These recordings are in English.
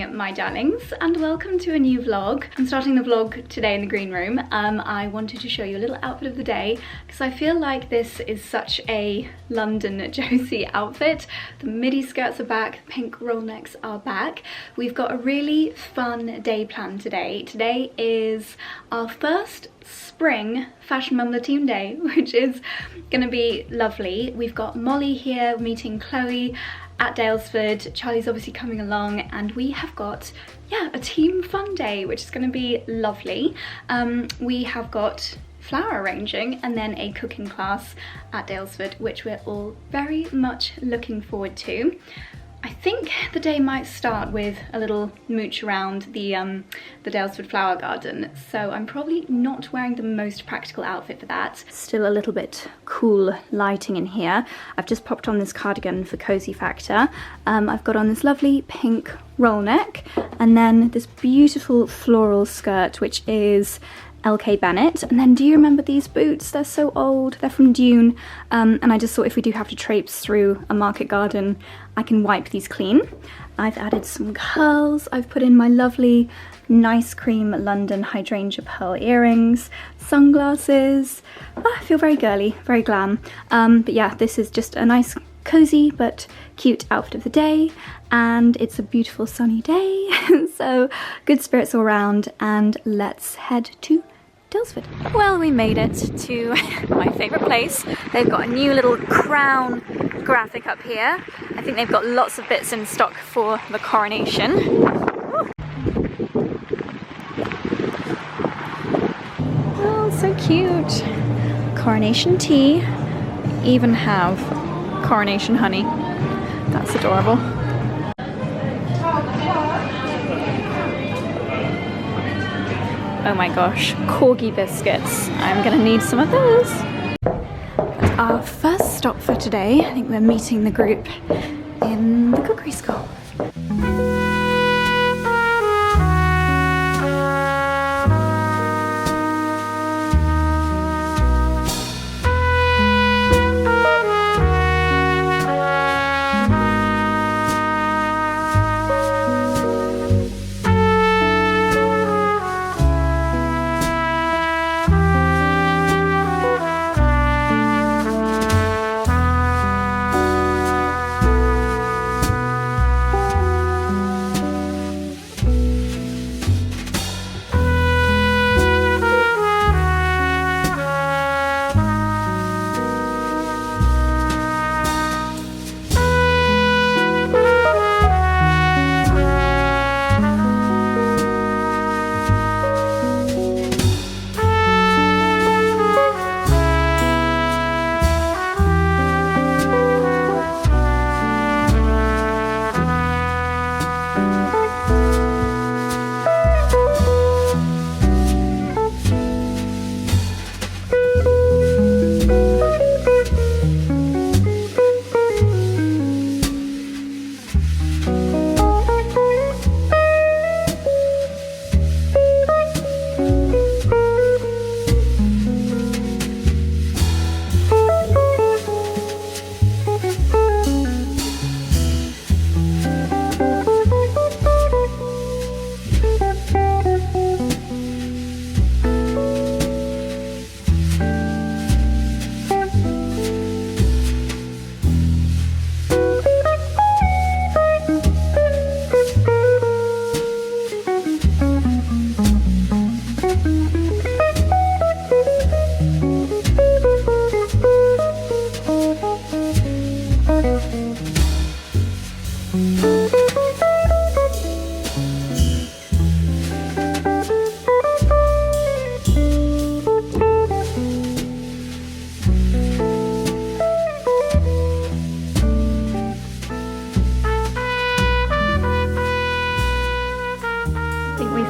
morning, my darlings, and welcome to a new vlog. I'm starting the vlog today in the green room. I wanted to show you a little outfit of the day because I feel like this is such a London Josie outfit. The midi skirts are back, the pink roll necks are back. We've got a really fun day planned today. Today is our first spring Fashion Mumblr team day, which is gonna be lovely. We've got Molly here meeting Chloe at Daylesford. Charlie's obviously coming along, and we have got, yeah, a team fun day, which is going to be lovely. We have got flower arranging and then a cooking class at Daylesford, which we're all very much looking forward to. I think the day might start with a little mooch around the Daylesford flower garden, so I'm probably not wearing the most practical outfit for that. Still a little bit cool lighting in here. I've just popped on this cardigan for cozy factor. I've got on this lovely pink roll neck and then this beautiful floral skirt, which is LK Bennett. And then do you remember these boots? They're so old, they're from Dune, and I just thought if we do have to traipse through a market garden, I can wipe these clean. I've added some curls, I've put in my lovely nice cream London hydrangea pearl earrings, sunglasses. I feel very girly, very glam. But yeah, this is just a nice cozy but cute outfit of the day, and it's a beautiful sunny day, so good spirits all around, and let's head to Daylesford. Well, we made it to my favourite place. They've got a new little crown graphic up here. I think they've got lots of bits in stock for the coronation. Oh, so cute. Coronation tea. Even have coronation honey. That's adorable. Oh my gosh, corgi biscuits. I'm gonna need some of those. But our first stop for today, I think we're meeting the group in the cookery school.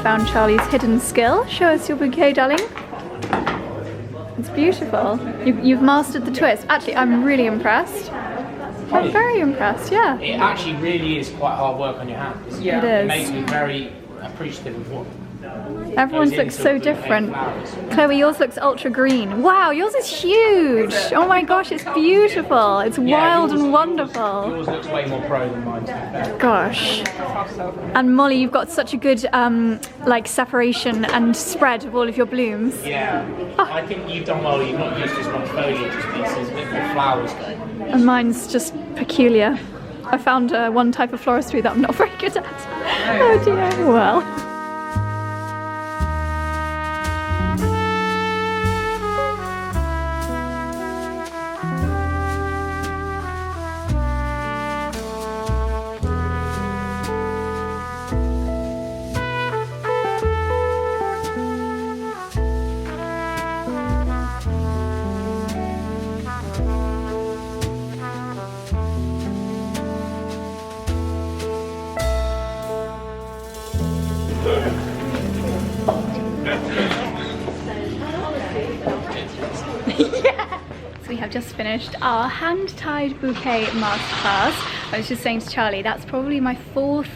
Found Charlie's hidden skill. Show us your bouquet, darling. It's beautiful. You've mastered the twist. Actually, I'm really impressed. I'm very impressed, yeah. It actually really is quite hard work on your hands. Yeah. It is. It makes me very appreciative of what Everyone's looks so different. Chloe, yours looks ultra green. Wow, yours is huge. Oh my gosh, it's beautiful. It's wild and wonderful. Yours looks way more pro than mine, to be fair. Gosh. And Molly, you've got such a good like separation and spread of all of your blooms. Yeah, I think you've done well. You've not used as much foliage as pieces, a bit more flowers going. And mine's just peculiar. I found one type of floristry that I'm not very good at. Oh dear, well. Yeah. So we have just finished our hand-tied bouquet masterclass. I was just saying to Charlie, that's probably my 4th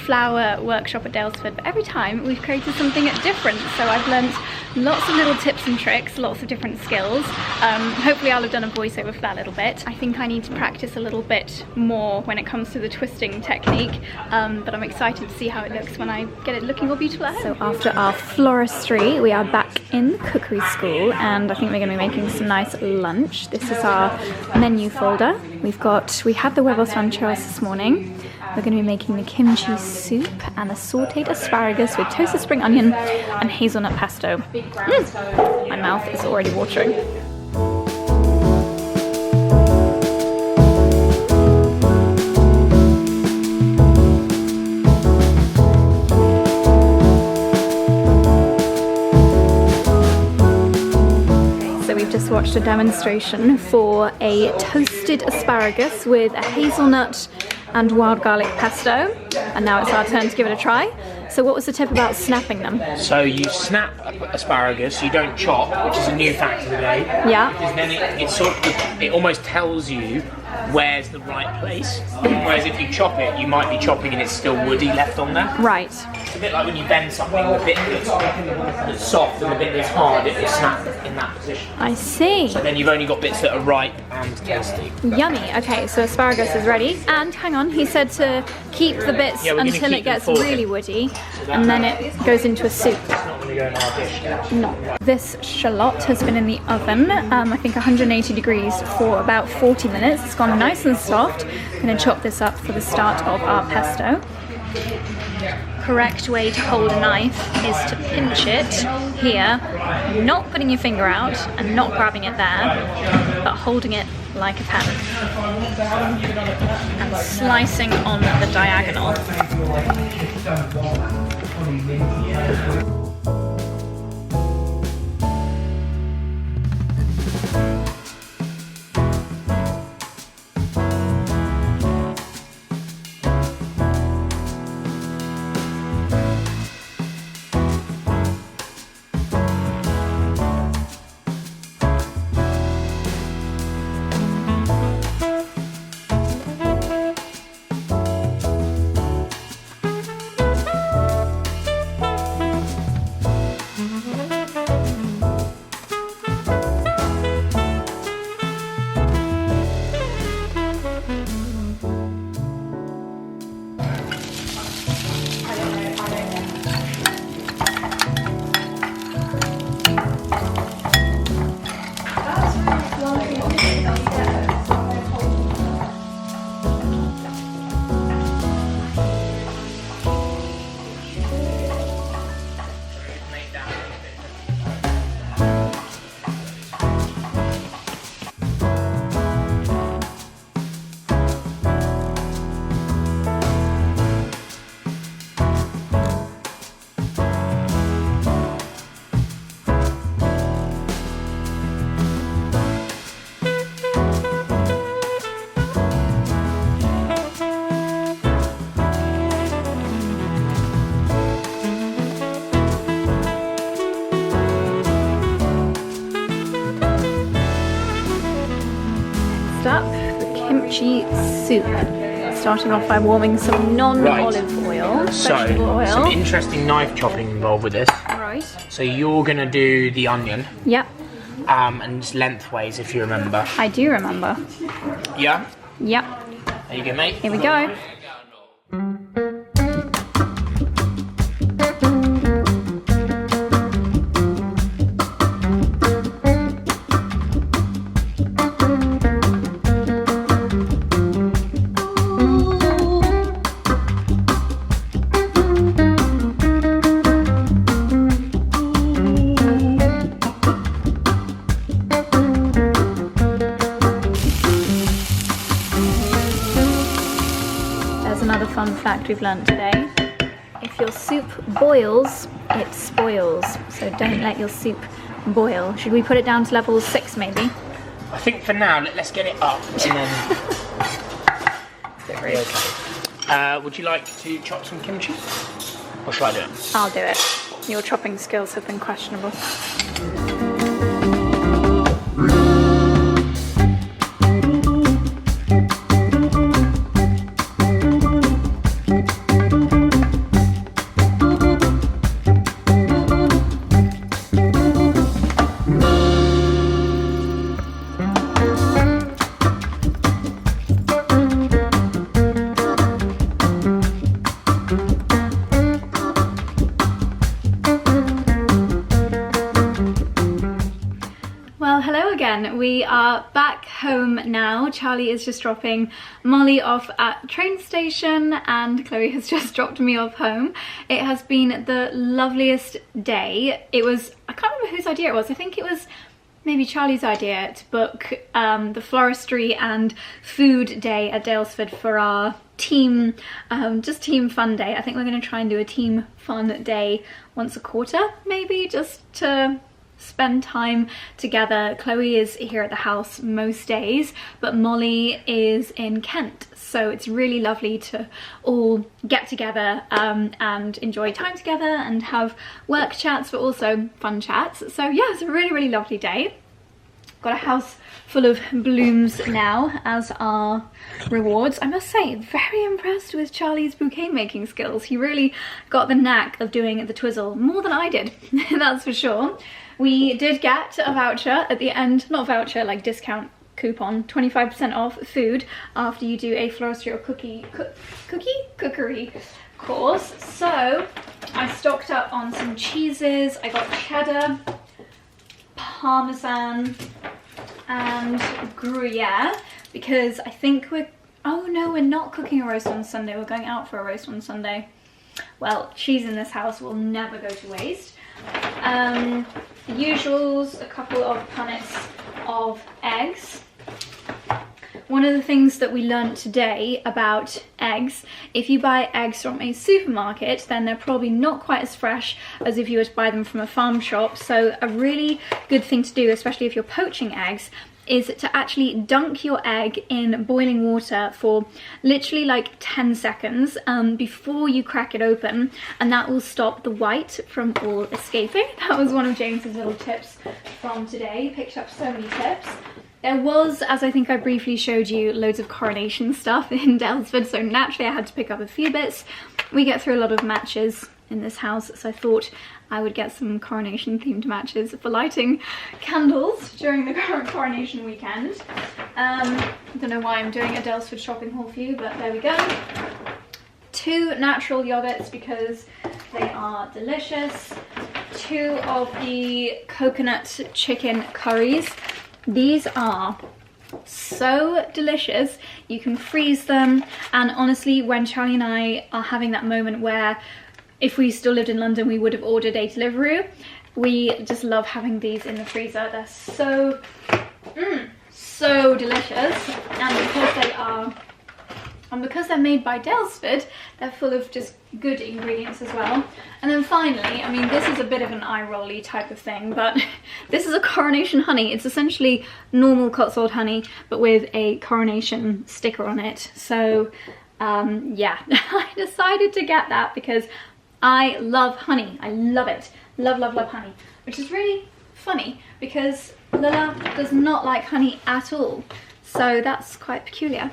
flower workshop at Daylesford, but every time we've created something different. So I've learnt lots of little tips and tricks, lots of different skills. Hopefully I'll have done a voiceover for that a little bit. I think I need to practice a little bit more when it comes to the twisting technique, but I'm excited to see how it looks when I get it looking all beautiful at home. So after our floristry, we are back in cookery school, and I think we're going to be making some nice lunch. This is our menu folder. We had the huevos rancheros this morning. We're going to be making the kimchi soup and a sauteed asparagus with toasted spring onion and hazelnut pesto. My mouth is already watering. So we've just watched a demonstration for a toasted asparagus with a hazelnut and wild garlic pesto, and now it's our turn to give it a try. So what was the tip about snapping them? So you snap asparagus, you don't chop, which is a new fact of the day. Yeah. Because then it almost tells you where's the right place. Whereas if you chop it, you might be chopping and it's still woody left on there. Right. It's a bit like when you bend something, the bit that's soft and the bit that's hard, it will snap in that position. I see. So then you've only got bits that are ripe and tasty. Yummy. Okay, so asparagus is ready. And hang on, he said to keep the bits until it gets really woody, and then it goes into a soup. It's not going to go in our dish yet. No. This shallot has been in the oven, I think 180 degrees for about 40 minutes. It's gone nice and soft. I'm going to chop this up for the start of our pesto. Correct way to hold a knife is to pinch it here, not putting your finger out and not grabbing it there, but holding it like a pen and slicing on the diagonal. Up the kimchi soup. Starting off by warming some non-olive oil, vegetable oil. Some interesting knife chopping involved with this. Right. choice. So you're gonna do the onion, Yep, and just lengthways if you remember. I do remember. Yeah? Yep, There you go, mate. here we go. Another fun fact we've learned today. If your soup boils, it spoils. So don't let your soup boil. Should we put it down to level 6 maybe? I think for now, let's get it up and then... okay. Would you like to chop some kimchi? Or shall I do it? I'll do it. Your chopping skills have been questionable. We are back home now. Charlie is just dropping Molly off at train station and Chloe has just dropped me off home. It has been the loveliest day. It was, I can't remember whose idea it was. I think it was maybe Charlie's idea to book the Floristry and food day at Daylesford for our team, just team fun day. I think we're going to try and do a team fun day once a quarter, maybe, just to spend time together. Chloe is here at the house most days, but Molly is in Kent, so it's really lovely to all get together and enjoy time together and have work chats but also fun chats. So yeah, it's a really lovely day. Got a house full of blooms now as our rewards. I must say, very impressed with Charlie's bouquet making skills. He really got the knack of doing the twizzle more than I did, that's for sure. We did get a voucher at the end, not voucher, like discount coupon, 25% off food after you do a floristry or cookery course. So I stocked up on some cheeses. I got cheddar, parmesan and Gruyere because I think oh no, we're not cooking a roast on Sunday, we're going out for a roast on Sunday. Well, cheese in this house will never go to waste. The usuals, a couple of punnets of eggs. One of the things that we learned today about eggs, if you buy eggs from a supermarket, then they're probably not quite as fresh as if you were to buy them from a farm shop. So a really good thing to do, especially if you're poaching eggs, is to actually dunk your egg in boiling water for literally like 10 seconds before you crack it open, and that will stop the white from all escaping. That was one of James's little tips from today. He picked up so many tips. There was, as I think I briefly showed you, loads of coronation stuff in Daylesford, so naturally I had to pick up a few bits. We get through a lot of matches in this house, so I thought I would get some coronation themed matches for lighting candles during the coronation weekend. I don't know why I'm doing a Daylesford shopping haul for you, but there we go. 2 natural yogurts because they are delicious. 2 of the coconut chicken curries. These are so delicious. You can freeze them, and honestly, when Charlie and I are having that moment where if we still lived in London we would have ordered a Deliveroo, we just love having these in the freezer. They're so so delicious, and because they're made by Daylesford, they're full of just good ingredients as well. And then finally, I mean, this is a bit of an eye-rolly type of thing, but this is a coronation honey. It's essentially normal Cotswold honey, but with a coronation sticker on it. So yeah, I decided to get that because I love honey. I love it. Love honey. Which is really funny because Lila does not like honey at all. So that's quite peculiar.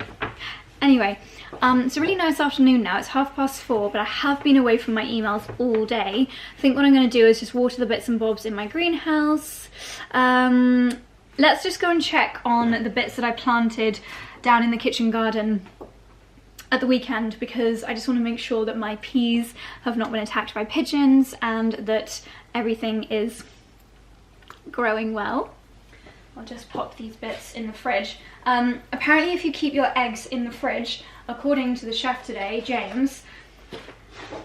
Anyway, it's a really nice afternoon now. It's 4:30, but I have been away from my emails all day. I think what I'm going to do is just water the bits and bobs in my greenhouse. Let's just go and check on the bits that I planted down in the kitchen garden at the weekend, because I just want to make sure that my peas have not been attacked by pigeons and that everything is growing well. I'll just pop these bits in the fridge. Apparently if you keep your eggs in the fridge, according to the chef today, James,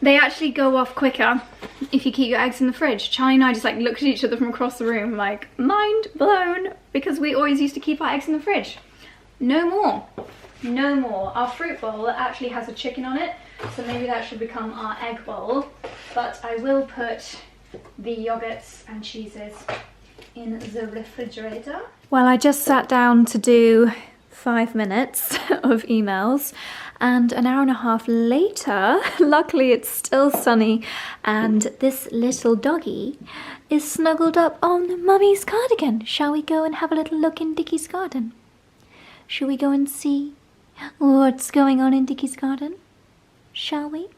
they actually go off quicker if you keep your eggs in the fridge. Charlie and I just like looked at each other from across the room like mind blown, because we always used to keep our eggs in the fridge. No more. No more. Our fruit bowl actually has a chicken on it, so maybe that should become our egg bowl. But I will put the yogurts and cheeses in the refrigerator. Well, I just sat down to do 5 minutes of emails, and an hour and a half later, luckily it's still sunny, and this little doggy is snuggled up on Mummy's cardigan. Shall we go and have a little look in Dickie's garden? Shall we go and see what's going on in Dickie's garden? Shall we?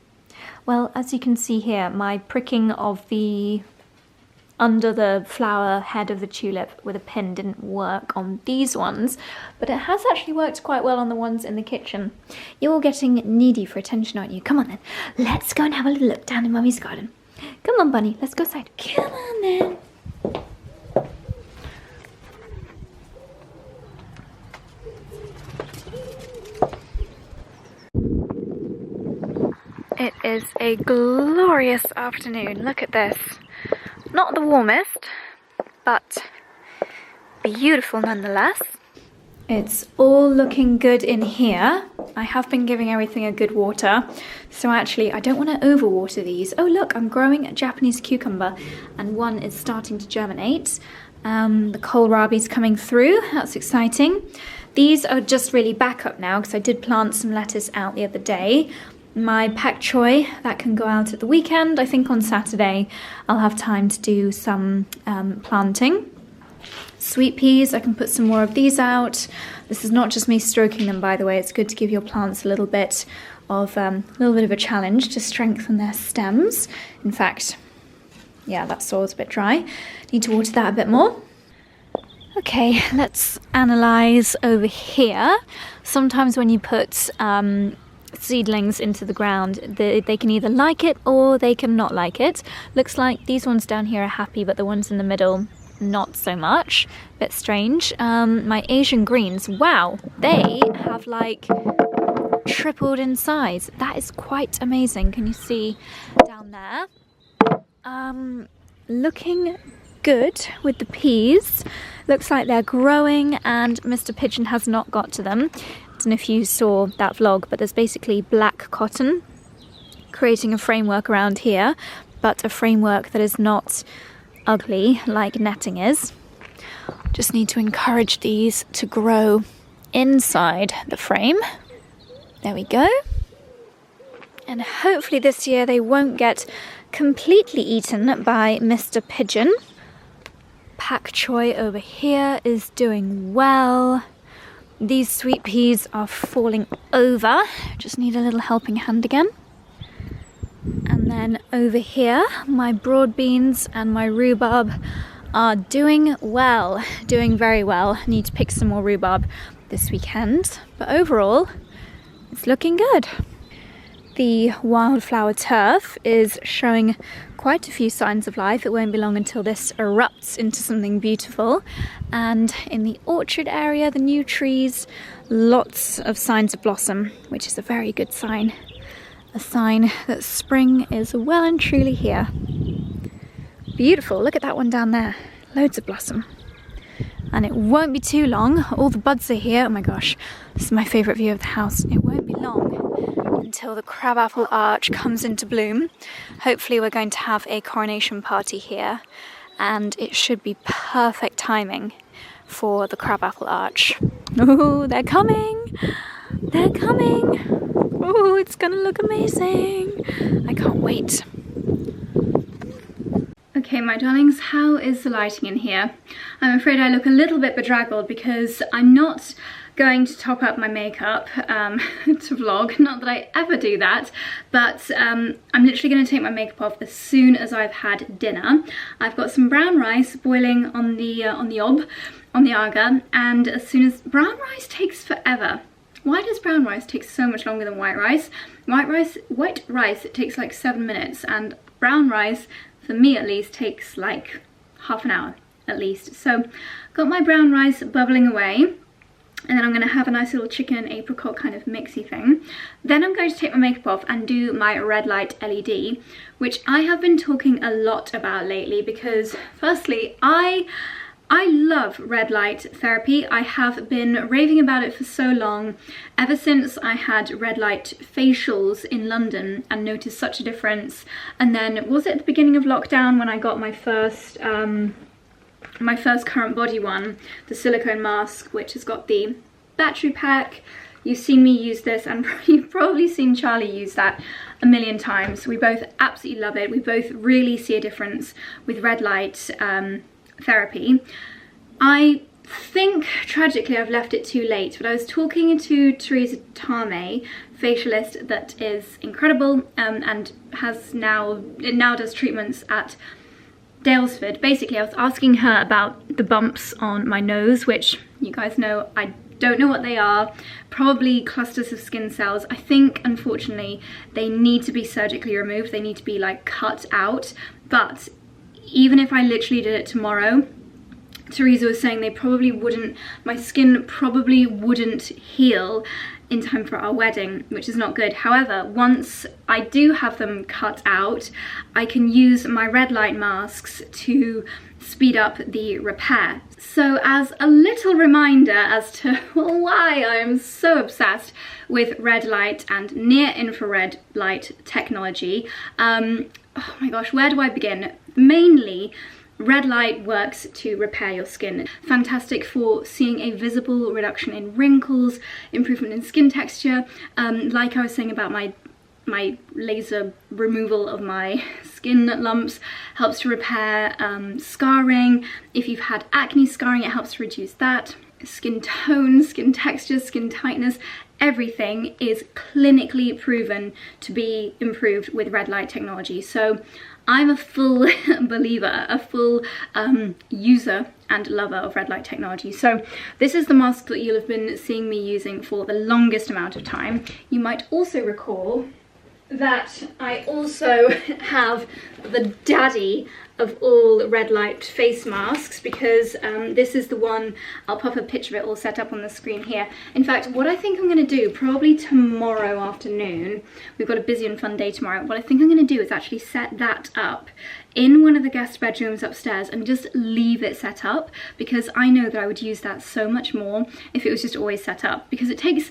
Well, as you can see here, my pricking of the under the flower head of the tulip with a pin didn't work on these ones, but it has actually worked quite well on the ones in the kitchen. You're all getting needy for attention, aren't you? Come on then, let's go and have a little look down in Mummy's garden. Come on, Bunny, let's go outside. Come on then. It is a glorious afternoon. Look at this. Not the warmest, but beautiful nonetheless. It's all looking good in here. I have been giving everything a good water, so actually I don't want to overwater these. Oh look, I'm growing a Japanese cucumber and one is starting to germinate. The kohlrabi's coming through, that's exciting. These are just really backup now because I did plant some lettuce out the other day. My pak choi, that can go out at the weekend. I think on Saturday I'll have time to do some planting. Sweet peas, I can put some more of these out. This is not just me stroking them, by the way. It's good to give your plants a little bit of a challenge to strengthen their stems. In fact, yeah, that soil's a bit dry. Need to water that a bit more. Okay, let's analyze over here. Sometimes when you put seedlings into the ground, they can either like it or they can not like it. Looks like these ones down here are happy, but the ones in the middle not so much. Bit strange. My Asian greens, wow, they have like tripled in size. That is quite amazing. Can you see down there? Looking good with the peas. Looks like they're growing and Mr. Pigeon has not got to them. I don't know if you saw that vlog, but there's basically black cotton creating a framework around here, but a framework that is not ugly like netting is. Just need to encourage these to grow inside the frame. There we go. And hopefully this year they won't get completely eaten by Mr. Pigeon. Pak choi over here is doing well. These sweet peas are falling over. Just need a little helping hand again. And then over here, my broad beans and my rhubarb are doing well, doing very well. Need to pick some more rhubarb this weekend. But overall, it's looking good. The wildflower turf is showing quite a few signs of life. It won't be long until this erupts into something beautiful. And in the orchard area, the new trees, lots of signs of blossom, which is a very good sign. A sign that spring is well and truly here. Beautiful, look at that one down there. Loads of blossom. And it won't be too long. All the buds are here. Oh my gosh, this is my favourite view of the house. It won't be long until the crabapple arch comes into bloom. Hopefully we're going to have a coronation party here, and it should be perfect timing for the crabapple arch. Oh, they're coming! They're coming! Oh, it's gonna look amazing! I can't wait. Okay, my darlings, how is the lighting in here? I'm afraid I look a little bit bedraggled because I'm not going to top up my makeup to vlog. Not that I ever do that, but I'm literally going to take my makeup off as soon as I've had dinner. I've got some brown rice boiling on the aga, and as soon as brown rice takes forever. Why does brown rice take so much longer than white rice? White rice, it takes like 7 minutes, and brown rice, for me at least, takes like half an hour at least. So, got my brown rice bubbling away, and then I'm going to have a nice little chicken and apricot kind of mixy thing. Then I'm going to take my makeup off and do my red light LED, which I have been talking a lot about lately because, firstly, I love red light therapy. I have been raving about it for so long, ever since I had red light facials in London and noticed such a difference. And then, was it at the beginning of lockdown when I got my first CurrentBody one, the silicone mask, which has got the battery pack. You've seen me use this, and you've probably seen Charlie use that a million times. We both absolutely love it. We both really see a difference with red light therapy. I think tragically I've left it too late, but I was talking to Teresa Tame, facialist that is incredible, and now does treatments at Daylesford. Basically, I was asking her about the bumps on my nose, which you guys know I don't know what they are. Probably clusters of skin cells. I think, unfortunately, they need to be surgically removed. They need to be like cut out. But even if I literally did it tomorrow, Teresa was saying my skin probably wouldn't heal in time for our wedding, which is not good. However, once I do have them cut out, I can use my red light masks to speed up the repair. So as a little reminder as to why I am so obsessed with red light and near infrared light technology, oh my gosh, where do I begin? Mainly, red light works to repair your skin. Fantastic for seeing a visible reduction in wrinkles, improvement in skin texture. Like I was saying about my laser removal of my skin lumps, helps to repair scarring. If you've had acne scarring, it helps to reduce that. Skin tone, skin texture, skin tightness, everything is clinically proven to be improved with red light technology. So I'm a full believer, a full user and lover of red light technology. So this is the mask that you'll have been seeing me using for the longest amount of time. You might also recall that I also have the daddy of all red light face masks, because this is the one, I'll pop a picture of it all set up on the screen here. In fact, what I think I'm going to do, probably tomorrow afternoon, we've got a busy and fun day tomorrow, what I think I'm going to do is actually set that up in one of the guest bedrooms upstairs and just leave it set up, because I know that I would use that so much more if it was just always set up, because it takes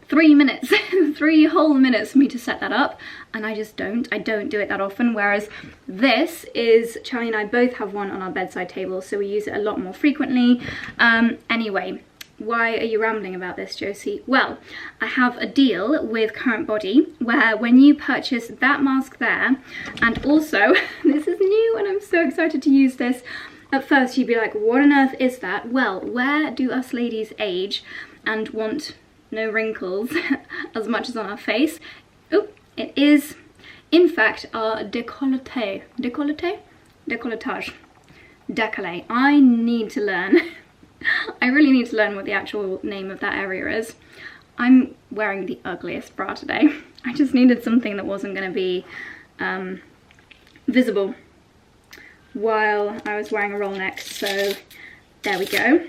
3 minutes, 3 whole minutes for me to set that up, and I don't do it that often. Whereas this is, Charlie and I both have one on our bedside table, so we use it a lot more frequently. Anyway, why are you rambling about this, Josie? Well, I have a deal with CurrentBody where when you purchase that mask there, and also, this is new and I'm so excited to use this. At first you'd be like, what on earth is that? Well, where do us ladies age and want no wrinkles as much as on our face? Oh, it is in fact our décolletage. I need to learn. I really need to learn what the actual name of that area is. I'm wearing the ugliest bra today. I just needed something that wasn't going to be visible while I was wearing a roll neck, so there we go.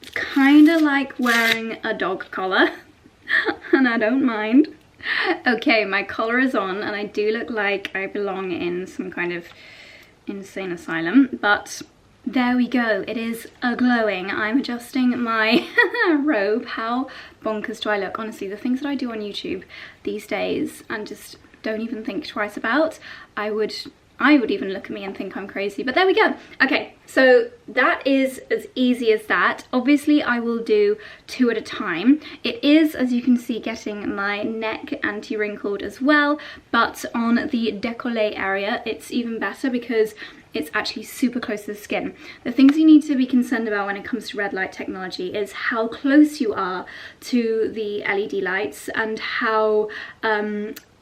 It's kind of like wearing a dog collar, and I don't mind. Okay, my collar is on, and I do look like I belong in some kind of insane asylum, but there we go. It is a-glowing. I'm adjusting my robe. How bonkers do I look? Honestly, the things that I do on YouTube these days and just don't even think twice about, I would even look at me and think I'm crazy, but there we go. Okay, so that is as easy as that. Obviously, I will do 2 at a time. It is, as you can see, getting my neck anti-wrinkled as well, but on the décolleté area, it's even better because it's actually super close to the skin. The things you need to be concerned about when it comes to red light technology is how close you are to the LED lights and how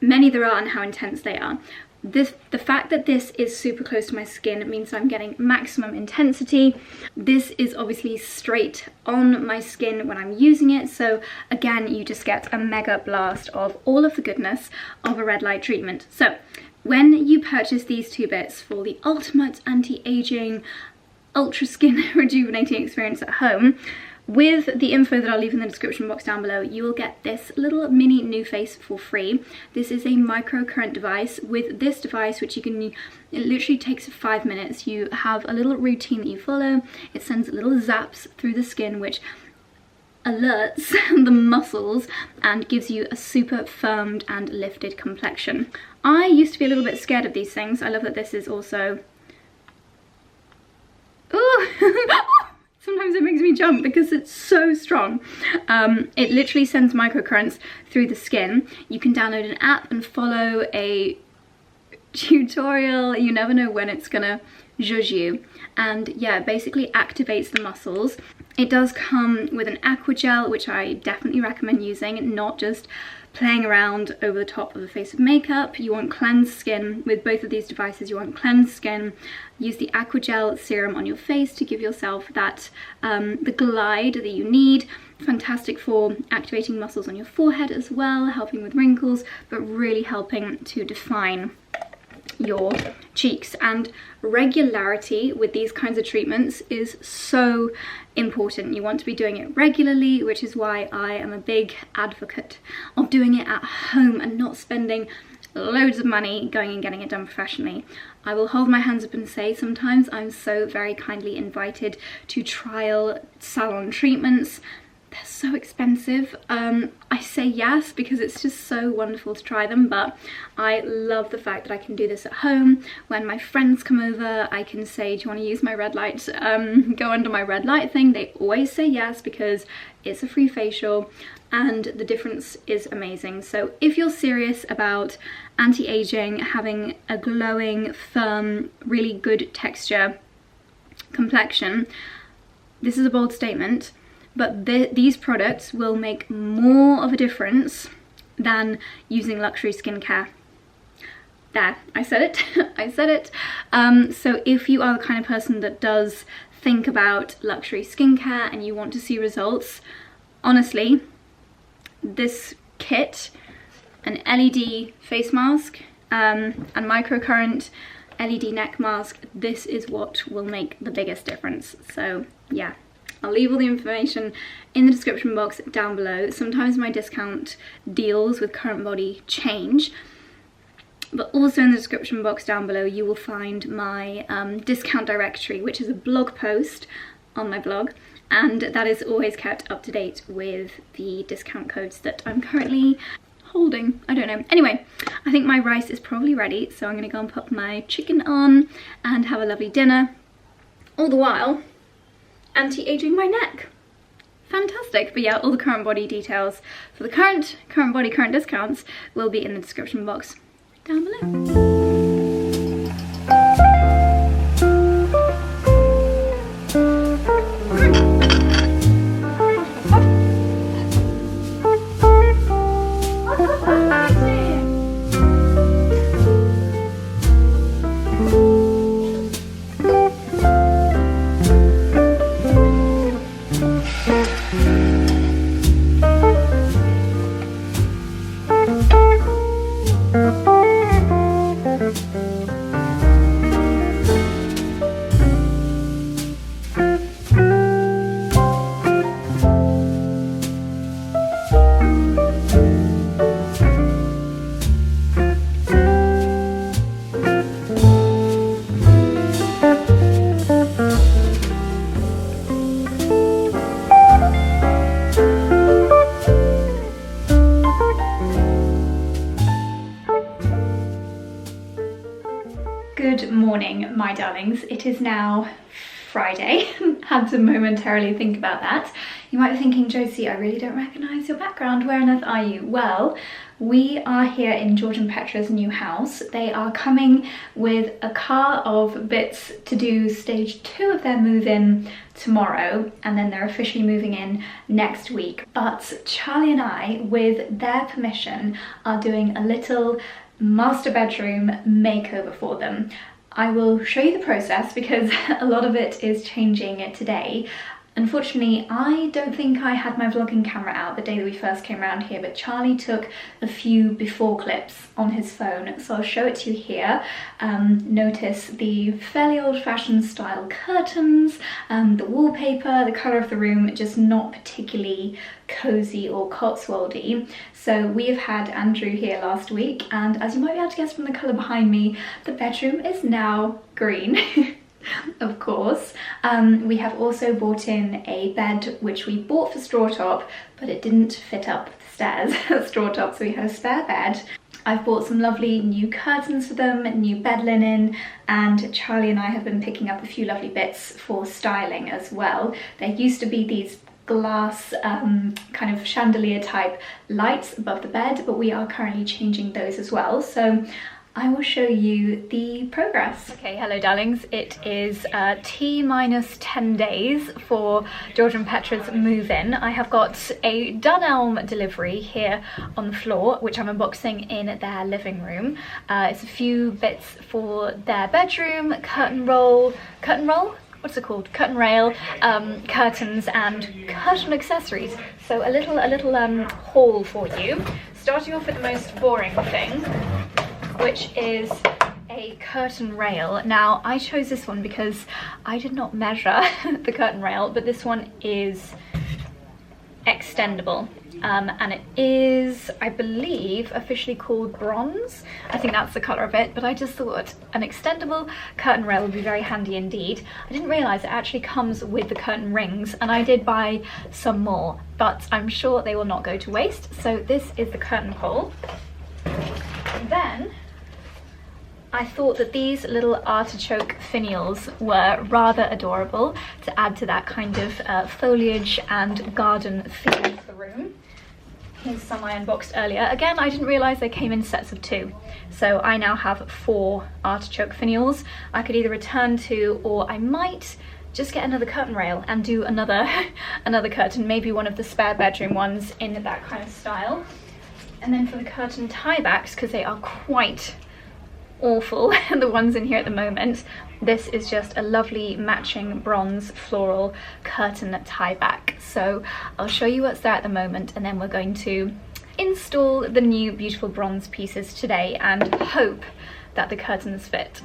many there are and how intense they are. The fact that this is super close to my skin means I'm getting maximum intensity. This is obviously straight on my skin when I'm using it, so again, you just get a mega blast of all of the goodness of a red light treatment. So when you purchase these two bits for the ultimate anti-aging, ultra skin rejuvenating experience at home, with the info that I'll leave in the description box down below, you will get this little mini new face for free. This is a microcurrent device. With this device, which it literally takes 5 minutes, you have a little routine that you follow. It sends little zaps through the skin, which alerts the muscles and gives you a super firmed and lifted complexion. I used to be a little bit scared of these things. I love that this is also... Ooh! Sometimes it makes me jump because it's so strong. It literally sends microcurrents through the skin. You can download an app and follow a tutorial. You never know when it's gonna zhuzh you. And yeah, it basically activates the muscles. It does come with an aqua gel, which I definitely recommend using, not just playing around over the top of a face of makeup. You want cleansed skin. With both of these devices, you want cleansed skin. Use the aqua gel serum on your face to give yourself that the glide that you need. Fantastic for activating muscles on your forehead as well, helping with wrinkles, but really helping to define your cheeks. And regularity with these kinds of treatments is so important. You want to be doing it regularly, which is why I am a big advocate of doing it at home and not spending loads of money going and getting it done professionally. I will hold my hands up and say sometimes I'm so very kindly invited to trial salon treatments. They're so expensive. I say yes because it's just so wonderful to try them, but I love the fact that I can do this at home. When my friends come over, I can say, do you want to use my red light, go under my red light thing? They always say yes because it's a free facial and the difference is amazing. So if you're serious about anti-aging, having a glowing, firm, really good texture complexion, this is a bold statement, but these products will make more of a difference than using luxury skincare. There, I said it, I said it. So if you are the kind of person that does think about luxury skincare and you want to see results, honestly, this kit, an LED face mask and microcurrent LED neck mask, this is what will make the biggest difference. So yeah. I'll leave all the information in the description box down below. Sometimes my discount deals with CurrentBody change, but also in the description box down below you will find my discount directory, which is a blog post on my blog, and that is always kept up to date with the discount codes that I'm currently holding. I don't know. Anyway, I think my rice is probably ready, so I'm gonna go and put my chicken on and have a lovely dinner, all the while anti-aging my neck. Fantastic. But yeah, all the CurrentBody details for the CurrentBody current discounts will be in the description box down below. Good morning, my darlings. It is now Friday. Had to momentarily think about that. You might be thinking, Josie, I really don't recognise your background. Where on earth are you? Well, we are here in George and Petra's new house. They are coming with a car of bits to do stage 2 of their move-in tomorrow, and then they're officially moving in next week. But Charlie and I, with their permission, are doing a little master bedroom makeover for them. I will show you the process because a lot of it is changing today. Unfortunately, I don't think I had my vlogging camera out the day that we first came around here, but Charlie took a few before clips on his phone, so I'll show it to you here. Notice the fairly old-fashioned style curtains, the wallpaper, the colour of the room, just not particularly cozy or Cotswoldy. So we have had Andrew here last week, and as you might be able to guess from the colour behind me, the bedroom is now green. Of course. We have also bought in a bed which we bought for straw top, but it didn't fit up the stairs at straw top, so we had a spare bed. I've bought some lovely new curtains for them, new bed linen, and Charlie and I have been picking up a few lovely bits for styling as well. There used to be these glass kind of chandelier type lights above the bed, but we are currently changing those as well. So I will show you the progress. Okay, hello darlings. It is T-10 days for George and Petra's move-in. I have got a Dunelm delivery here on the floor, which I'm unboxing in their living room. It's a few bits for their bedroom, curtain roll? What's it called? Curtain rail, curtains and curtain accessories. So a little haul for you. Starting off with the most boring thing, which is a curtain rail. Now, I chose this one because I did not measure the curtain rail, but this one is extendable. And it is, I believe, officially called bronze. I think that's the colour of it, but I just thought an extendable curtain rail would be very handy indeed. I didn't realise it actually comes with the curtain rings, and I did buy some more, but I'm sure they will not go to waste. So this is the curtain pole. Then I thought that these little artichoke finials were rather adorable to add to that kind of foliage and garden theme of the room. Here's some I unboxed earlier. Again, I didn't realise they came in sets of 2. So I now have 4 artichoke finials. I could either return 2, or I might just get another curtain rail and do another curtain, maybe one of the spare bedroom ones in that kind of style. And then for the curtain tiebacks, because they are quite awful, the ones in here at the moment, this is just a lovely matching bronze floral curtain tie back. So I'll show you what's there at the moment, and then we're going to install the new beautiful bronze pieces today and hope that the curtains fit.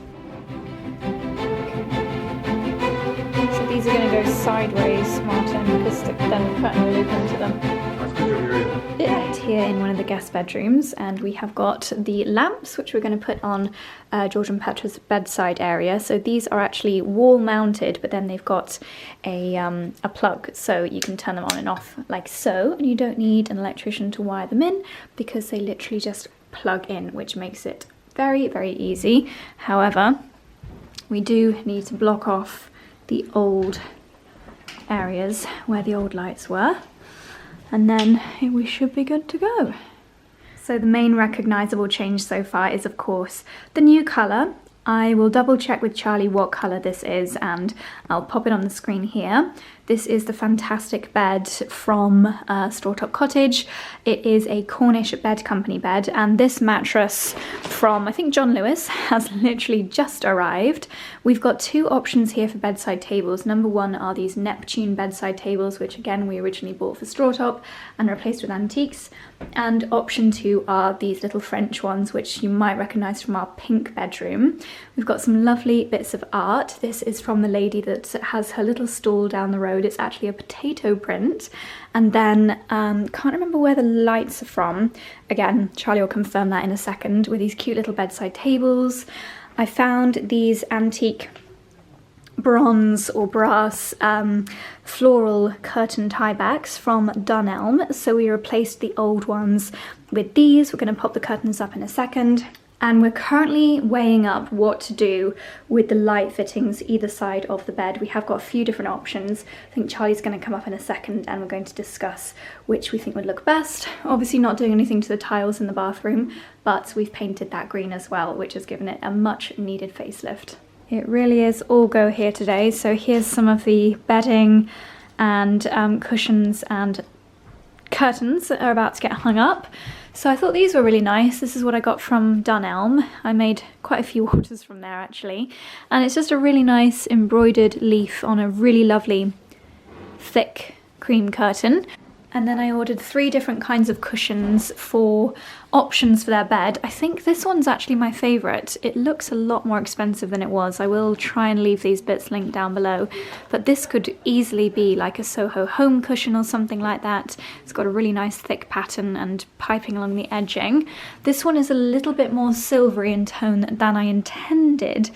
So these are going to go sideways, Martin, because then the curtain will loop into them. Here in one of the guest bedrooms, and we have got the lamps which we're going to put on George and Petra's bedside area. So these are actually wall mounted, but then they've got a plug, so you can turn them on and off like so, and you don't need an electrician to wire them in because they literally just plug in, which makes it very, very easy. However, we do need to block off the old areas where the old lights were, and then we should be good to go. So the main recognisable change so far is, of course, the new colour. I will double check with Charlie what colour this is, and I'll pop it on the screen here. This is the fantastic bed from Straw Top Cottage. It is a Cornish bed company bed, and this mattress from, I think, John Lewis has literally just arrived. We've got 2 options here for bedside tables. Number 1 are these Neptune bedside tables, which again we originally bought for Straw Top and replaced with antiques. And option 2 are these little French ones, which you might recognise from our pink bedroom. We've got some lovely bits of art. This is from the lady that has her little stall down the road. It's actually a potato print. And then, can't remember where the lights are from. Again, Charlie will confirm that in a second, with these cute little bedside tables. I found these antique bronze or brass floral curtain tiebacks from Dunelm. So we replaced the old ones with these. We're going to pop the curtains up in a second. And we're currently weighing up what to do with the light fittings either side of the bed. We have got a few different options. I think Charlie's going to come up in a second and we're going to discuss which we think would look best. Obviously not doing anything to the tiles in the bathroom, but we've painted that green as well, which has given it a much needed facelift. It really is all go here today. So here's some of the bedding and cushions and curtains that are about to get hung up. So I thought these were really nice. This is what I got from Dunelm. I made quite a few orders from there actually. And it's just a really nice embroidered leaf on a really lovely thick cream curtain. And then I ordered 3 different kinds of cushions for options for their bed. I think this one's actually my favourite. It looks a lot more expensive than it was. I will try and leave these bits linked down below. But this could easily be like a Soho home cushion or something like that. It's got a really nice thick pattern and piping along the edging. This one is a little bit more silvery in tone than I intended.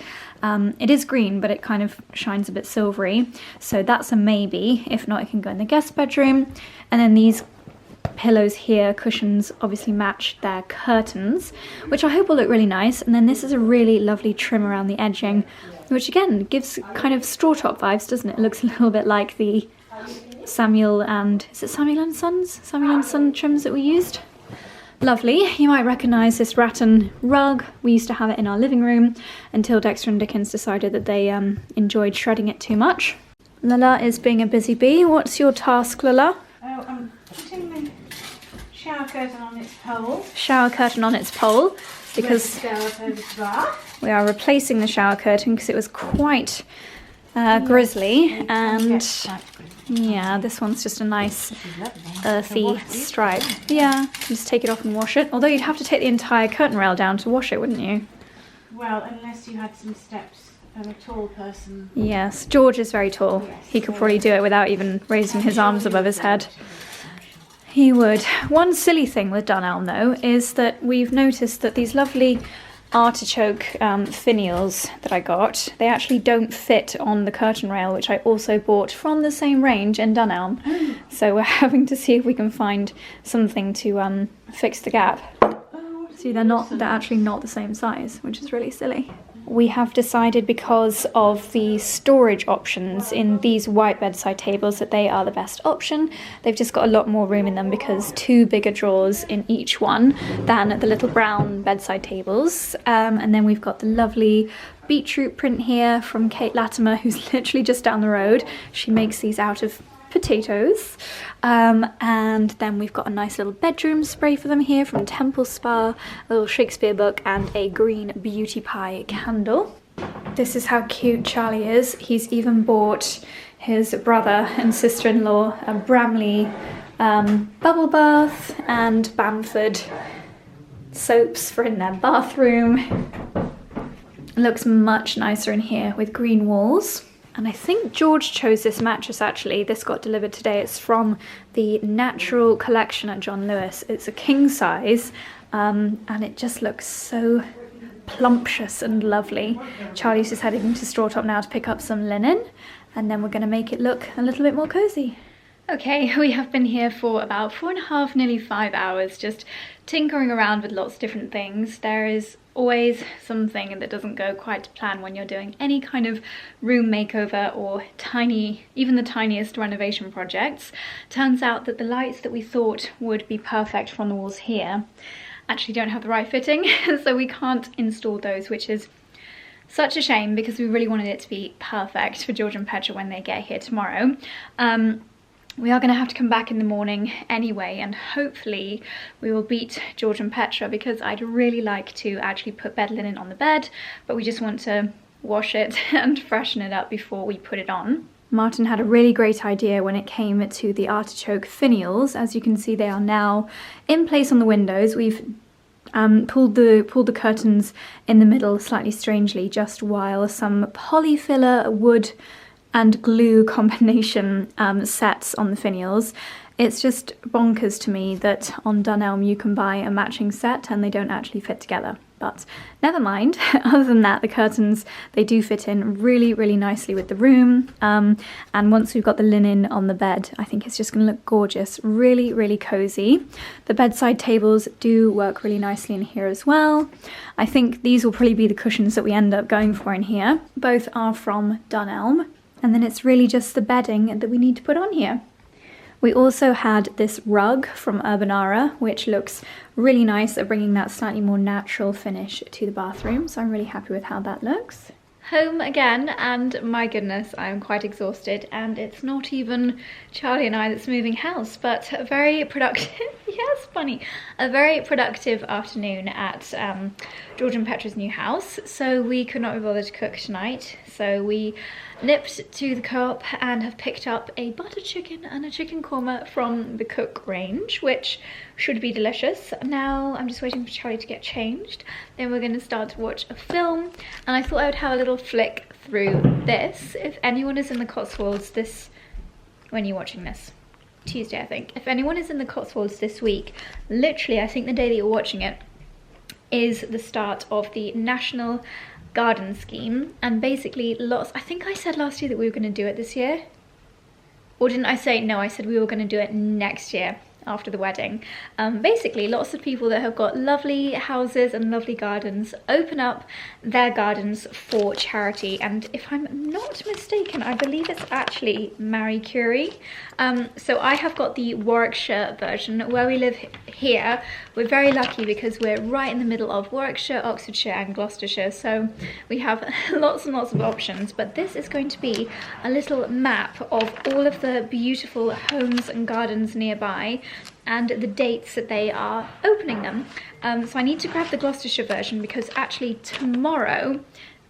It is green, but it kind of shines a bit silvery. So that's a maybe. If not, it can go in the guest bedroom. And then these pillows here, cushions, obviously match their curtains, which I hope will look really nice. And then this is a really lovely trim around the edging, which again gives kind of straw top vibes, doesn't it? It looks a little bit like the Samuel and, is it Samuel and Sons? Samuel and Son trims that we used. Lovely. You might recognise this rattan rug. We used to have it in our living room until Dexter and Dickens decided that they enjoyed shredding it too much. Lala is being a busy bee. What's your task, Lala? Oh, I'm putting the shower curtain on its pole. Shower curtain on its pole because we are replacing the shower curtain because it was quite grizzly, and yeah, this one's just a nice earthy stripe. Yeah, just take it off and wash it. Although you'd have to take the entire curtain rail down to wash it, wouldn't you? Well, unless you had some steps and a tall person. Yes, George is very tall. Yes, He could probably do it without even raising his arms above his head. He would. One silly thing with Dunelm though is that we've noticed that these lovely artichoke finials that I got, they actually don't fit on the curtain rail, which I also bought from the same range in Dunelm. So we're having to see if we can find something to fix the gap. See, they're actually not the same size, which is really silly. We have decided, because of the storage options in these white bedside tables, that they are the best option. They've just got a lot more room in them because 2 bigger drawers in each one than the little brown bedside tables. And then we've got the lovely beetroot print here from Kate Latimer, who's literally just down the road. She makes these out of potatoes. And then we've got a nice little bedroom spray for them here from Temple Spa, a little Shakespeare book, and a green beauty pie candle. This is how cute Charlie is. He's even bought his brother and sister-in-law a Bramley bubble bath and Bamford soaps for in their bathroom. It looks much nicer in here with green walls. And I think George chose this mattress actually. This got delivered today. It's from the Natural Collection at John Lewis. It's a king size and it just looks so plumptious and lovely. Charlie's just heading to Straw Top now to pick up some linen, and then we're going to make it look a little bit more cozy. Okay, we have been here for about 4.5, nearly 5 hours, just tinkering around with lots of different things. There is always something that doesn't go quite to plan when you're doing any kind of room makeover or even the tiniest renovation projects. Turns out that the lights that we thought would be perfect from the walls here actually don't have the right fitting, so we can't install those, which is such a shame because we really wanted it to be perfect for George and Petra when they get here tomorrow. We are going to have to come back in the morning anyway, and hopefully we will beat George and Petra, because I'd really like to actually put bed linen on the bed, but we just want to wash it and freshen it up before we put it on. Martin had a really great idea when it came to the artichoke finials. As you can see, they are now in place on the windows. We've pulled the curtains in the middle slightly strangely, just while some polyfiller wood and glue combination sets on the finials. It's just bonkers to me that on Dunelm you can buy a matching set and they don't actually fit together. but never mind. Other than that, the curtains, they do fit in really, really nicely with the room. And once we've got the linen on the bed, I think it's just going to look gorgeous. Really, really cozy. The bedside tables do work really nicely in here as well. I think these will probably be the cushions that we end up going for in here. Both are from Dunelm. And then it's really just the bedding that we need to put on here. We also had this rug from Urbanara, which looks really nice at bringing that slightly more natural finish to the bathroom. So I'm really happy with how that looks. Home again, and my goodness, I'm quite exhausted, and it's not even Charlie and I that's moving house, but a very productive, yes, funny, a very productive afternoon at George and Petra's new house. So we could not be bothered to cook tonight, so we nipped to the Co-op and have picked up a butter chicken and a chicken korma from the cook range, which should be delicious. Now I'm just waiting for Charlie to get changed, then we're going to start to watch a film, and I thought I would have a little flick through this. If anyone is in the Cotswolds when you're watching this, Tuesday I think, if anyone is in the Cotswolds this week, literally I think the day that you're watching it is the start of the National Garden Scheme, and basically I think I said last year that we were going to do it this year, or didn't I say? No, I said we were going to do it next year after the wedding. Basically lots of people that have got lovely houses and lovely gardens open up their gardens for charity, and if I'm not mistaken, I believe it's actually Marie Curie. So I have got the Warwickshire version. Where we live here, we're very lucky because we're right in the middle of Warwickshire, Oxfordshire and Gloucestershire, so we have lots and lots of options. But this is going to be a little map of all of the beautiful homes and gardens nearby and the dates that they are opening them. So I need to grab the Gloucestershire version because actually tomorrow,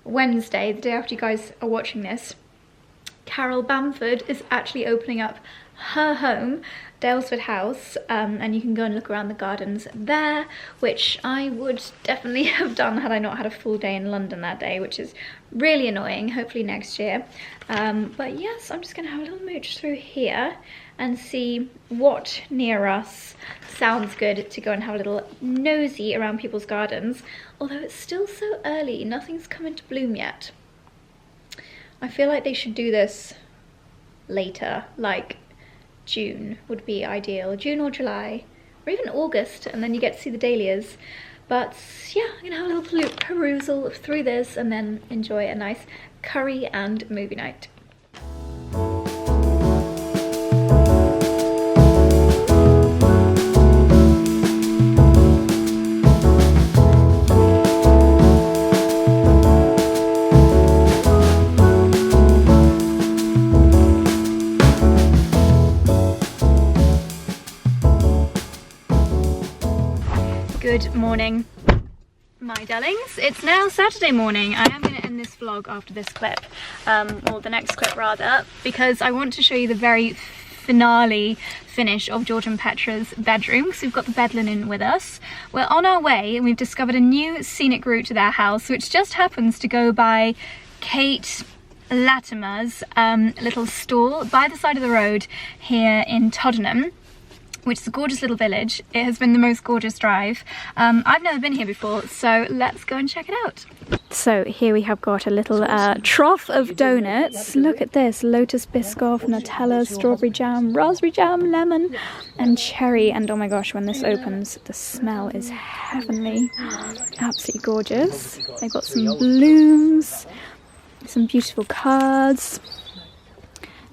Wednesday, the day after you guys are watching this, Carol Bamford is actually opening up her home, Daylesford House, and you can go and look around the gardens there, which I would definitely have done had I not had a full day in London that day, which is really annoying. Hopefully next year. But yes, I'm just going to have a little mooch through here and see what near us sounds good to go and have a little nosy around people's gardens, although it's still so early, nothing's come into bloom yet. I feel like they should do this later, like June would be ideal, June or July, or even August, and then you get to see the dahlias. But yeah, I'm gonna have a little perusal through this and then enjoy a nice curry and movie night. Good morning, my darlings. It's now Saturday morning. I am going to end this vlog after this clip, or the next clip rather, because I want to show you the very finale finish of George and Petra's bedroom, because we've got the bed linen with us. We're on our way and we've discovered a new scenic route to their house, which just happens to go by Kate Latimer's little stall by the side of the road here in Tottenham, which is a gorgeous little village. It has been the most gorgeous drive. I've never been here before, so let's go and check it out. So here we have got a little trough of donuts. Look at this, lotus biscoff, Nutella, strawberry jam, raspberry jam, lemon and cherry. And oh my gosh, when this opens, the smell is heavenly. Absolutely gorgeous. They've got some blooms, some beautiful cards,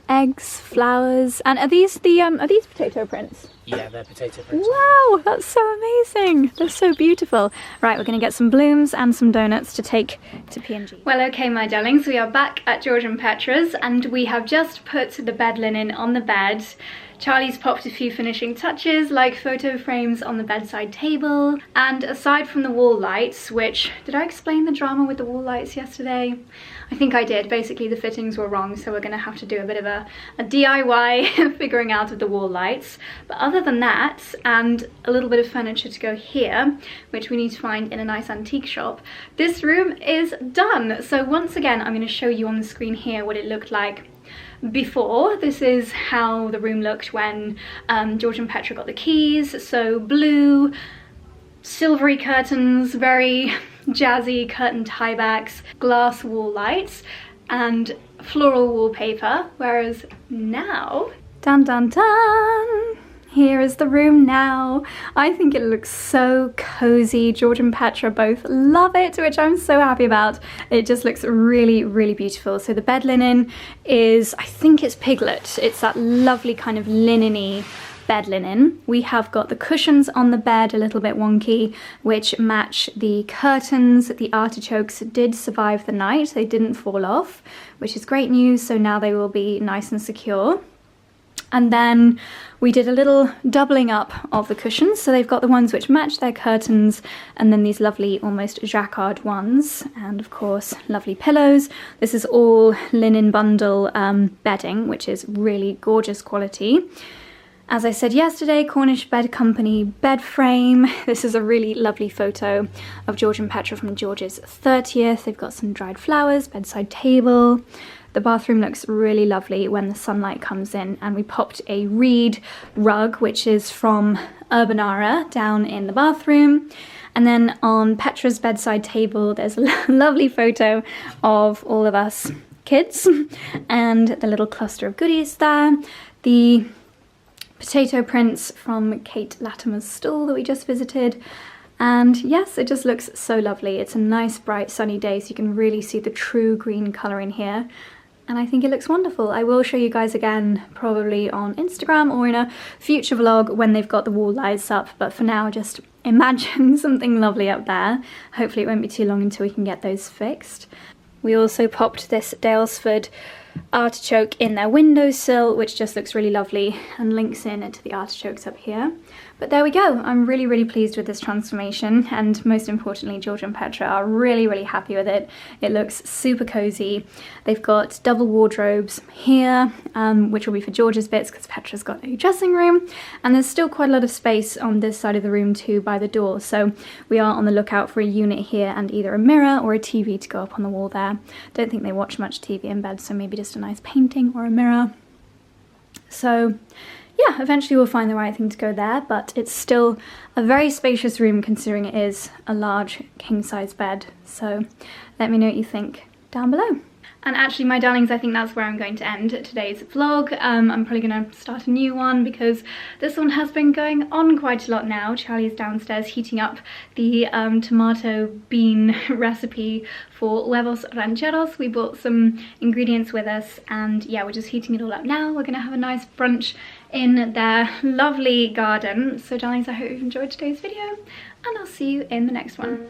eggs, flowers, and are these potato prints? Yeah, they're potato prints. Wow, that's so amazing. They're so beautiful. Right, we're going to get some blooms and some donuts to take to P&G. Well, okay, my darlings, we are back at George and Petra's, and we have just put the bed linen on the bed. Charlie's popped a few finishing touches, like photo frames on the bedside table, and aside from the wall lights, which, did I explain the drama with the wall lights yesterday? I think I did. Basically the fittings were wrong, so we're going to have to do a bit of a DIY figuring out of the wall lights. But other than that, and a little bit of furniture to go here, which we need to find in a nice antique shop, this room is done. So once again, I'm going to show you on the screen here what it looked like before. This is how the room looked when George and Petra got the keys. So blue, silvery curtains, very jazzy curtain tiebacks, glass wall lights, and floral wallpaper, whereas now, dun dun dun, here is the room now. I think it looks so cozy. George and Petra both love it, which I'm so happy about. It just looks really, really beautiful. So the bed linen is, I think it's Piglet. It's that lovely kind of linen-y bed linen. We have got the cushions on the bed, a little bit wonky, which match the curtains. The artichokes did survive the night. They didn't fall off, which is great news. So now they will be nice and secure. And then we did a little doubling up of the cushions. So they've got the ones which match their curtains, and then these lovely almost jacquard ones, and of course lovely pillows. This is all linen bundle bedding, which is really gorgeous quality. As I said yesterday, Cornish Bed Company bed frame. This is a really lovely photo of George and Petra from George's 30th. They've got some dried flowers, bedside table. The bathroom looks really lovely when the sunlight comes in, and we popped a reed rug, which is from Urbanara, down in the bathroom. And then on Petra's bedside table, there's a lovely photo of all of us kids and the little cluster of goodies there. The potato prints from Kate Latimer's stall that we just visited. And yes, it just looks so lovely. It's a nice, bright, sunny day, so you can really see the true green colour in here. And I think it looks wonderful. I will show you guys again, probably on Instagram or in a future vlog when they've got the wall lights up. But for now, just imagine something lovely up there. Hopefully it won't be too long until we can get those fixed. We also popped this Daylesford artichoke in their windowsill, which just looks really lovely and links in into the artichokes up here. But there we go. I'm really, really pleased with this transformation, and most importantly, George and Petra are really, really happy with it. It looks super cozy. They've got double wardrobes here, which will be for George's bits because Petra's got a dressing room, and there's still quite a lot of space on this side of the room too by the door, so we are on the lookout for a unit here and either a mirror or a TV to go up on the wall there. Don't think they watch much TV in bed, so maybe just a nice painting or a mirror. So yeah, eventually we'll find the right thing to go there, but it's still a very spacious room considering it is a large king-size bed. So let me know what you think down below. And actually, my darlings, I think that's where I'm going to end today's vlog. I'm probably going to start a new one because this one has been going on quite a lot now. Charlie's downstairs heating up the tomato bean recipe for huevos rancheros. We bought some ingredients with us, and yeah, we're just heating it all up now. We're going to have a nice brunch in their lovely garden. So darlings, I hope you've enjoyed today's video, and I'll see you in the next one.